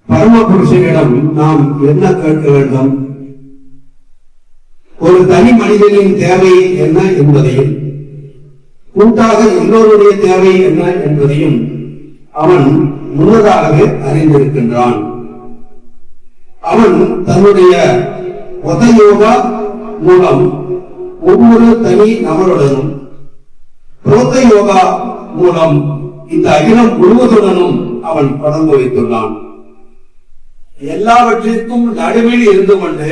பரம புருஷனிடம் நாம் என்ன கேட்க வேண்டும்? ஒரு தனி மனிதனின் தேவை என்ன என்பதையும் கூட்டாக எல்லோருடைய தேவை என்ன என்பதையும் அவன் முன்னதாகவே அறிந்திருக்கின்றான். அவன் தன்னுடைய உதயோகா மூலம் ஒவ்வொரு தனி நபருடனும் புரோத்த யோகா மூலம் இந்த அகிலம் முழுவதுடனும் அவன் தொடர்ந்து வைத்துள்ளான். எல்லாவற்றிற்கும் நடுவில் இருந்து கொண்டு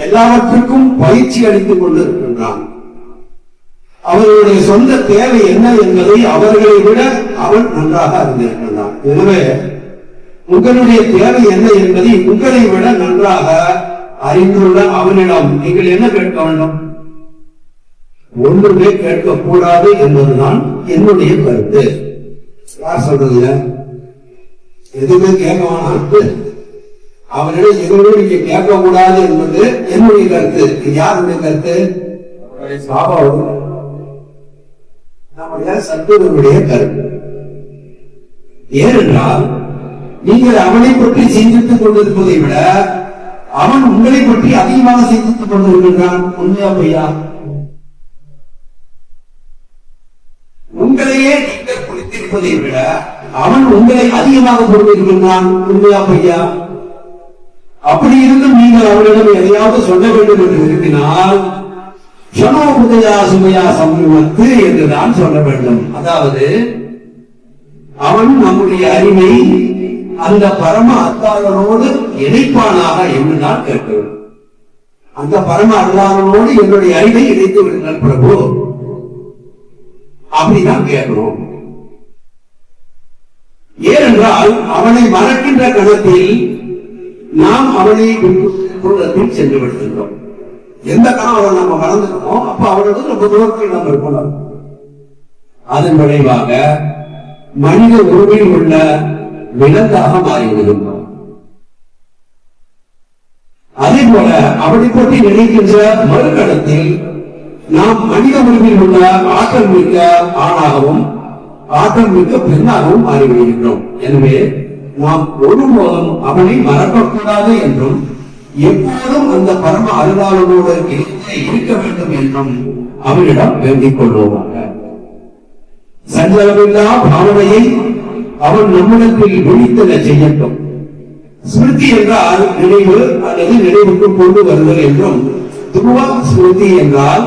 எல்லாவற்றுக்கும் பயிற்சி அளித்துக் கொண்டு இருக்கின்றான். அவர்களுடைய சொந்த தேவை என்ன என்பதை அவர்களை விட அவன் நன்றாக அறிந்திருக்கின்றான். எனவே உங்களுடைய தேவை என்ன என்பதை உங்களை விட நன்றாக அறிந்துள்ள அவனிடம் நீங்கள் என்ன கேட்க வேண்டும்? ஒன்றுமே கேட்கக்கூடாது என்பதுதான் என்னுடைய கருத்து. யார் சொல்றது? எதுவுமே கேட்க வேணாம், அவனிடம் எதுவுமே நீங்க கேட்க கூடாது என்பது என்னுடைய கருத்து. யாருடைய கருத்து? நம்முடைய சத்துவனுடைய கருத்து. ஏனென்றால் நீங்கள் அவனை பற்றி சிந்தித்துக் கொண்டிருப்பதை விட அவன் உங்களை பற்றி அதிகமாக சிந்தித்துக் கொண்டிருக்கின்றான். உண்மையா பொய்யா? உங்களையே நீங்கள் குறித்திருப்பதை விட அவன் உங்களை அதிகமாக கொண்டிருக்கின்றான். உண்மையா பொய்யா? அப்படி இருந்தும் நீங்கள் அவரிடம் எதையாவது சொல்ல வேண்டும் என்று விரும்பினால் சனோபுதையா சுமையா சமூகத்து என்றுதான் சொல்ல வேண்டும். அதாவது அவன் நம்முடைய அறிவை அந்த பரம அல்லாதனோடு இணைப்பானாக என்றுதான் கேட்க வேண்டும். அந்த பரம அல்லாதனோடு என்னுடைய அறிவை இணைத்து விடுங்கள் பிரபு, அப்படிதான் கேட்கிறோம். ஏனென்றால் அவனை மறக்கின்ற கணத்தில் நாம் அவனை உள்ளத்தில் சென்று விடுகின்றோம். எந்த கணம் அவரை நம்ம மறந்துட்டோமோ அப்ப அவரோட ரொம்ப தூரத்தில் நம்ம இருக்கணும். அதன் விளைவாக மனித உருவில் உள்ள விலங்காக மாறிவிடுகின்றோம். அதே போல அவனை பற்றி நினைக்கின்ற மறுகணத்தில் நாம் மனித உருவில் உள்ள ஆற்றல் மிக்க ஆணாகவும் ஆற்றல் மிக்க பெண்ணாகவும் மாறிவிடுகின்றோம். எனவே நாம் ஒருபோதும் அவனை மறக்கக்கூடாது என்றும் எப்போதும் அந்த பரம அருளாளனோடு இருக்க வேண்டும் என்றும் அவனிடம் வேண்டிக் கொள்வோமாக. சஞ்சலமில்லா பாவனையை அவன் நம்மிடத்தில் விழித்தென செய்யட்டும். ஸ்மிருதி என்றால் நினைவு அல்லது நினைவுக்கு கொண்டு வருதல் என்றும், துருவ ஸ்மிருதி என்றால்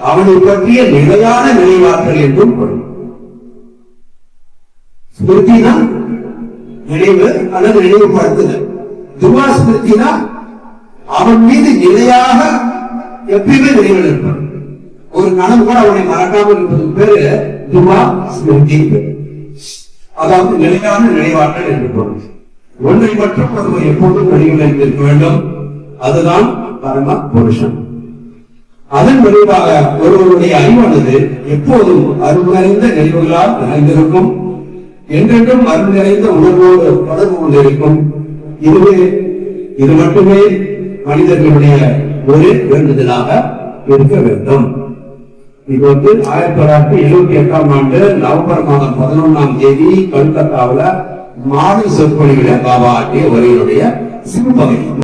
அவனை பற்றிய நிலையான நினைவாற்றல் என்றும் பொருள். ஸ்மிருதினா நினைவு அல்லது நினைவுபடுத்துதல். துருவ ஸ்மிருதினா அவன் மீது நிலையாக எப்பயுமே நினைவில் இருப்பான். ஒரு கணம் கூட அவனை மறக்காமல் இருப்பது பேரு துருவ ஸ்மிருதி. அதாவது நிலையான நினைவாற்றல் என்று பொருள். ஒன்றை மட்டும் ஒருவர் எப்போதும் நினைவில் இருக்க வேண்டும், அதுதான் பரம புருஷன். அதன் விளைவாக ஒருவருடைய அறிவானது எப்போதும் அருள் நிறைந்த நினைவுகளால் நிறைந்திருக்கும், என்றென்றும் அருள் நிறைந்த உணர்வோடு தொடர்பு கொண்டிருக்கும். இது மட்டுமே மனிதர்களுடைய ஒரு வேண்டுதலாக இருக்க வேண்டும். இது 1978ஆம் ஆண்டு நவம்பர் மாதம் 11ஆம் தேதி கல்கத்தாவில் மாலை சொற்பொழிவில பாபா ஆற்றிய உரையினுடைய சிறு பகுதி.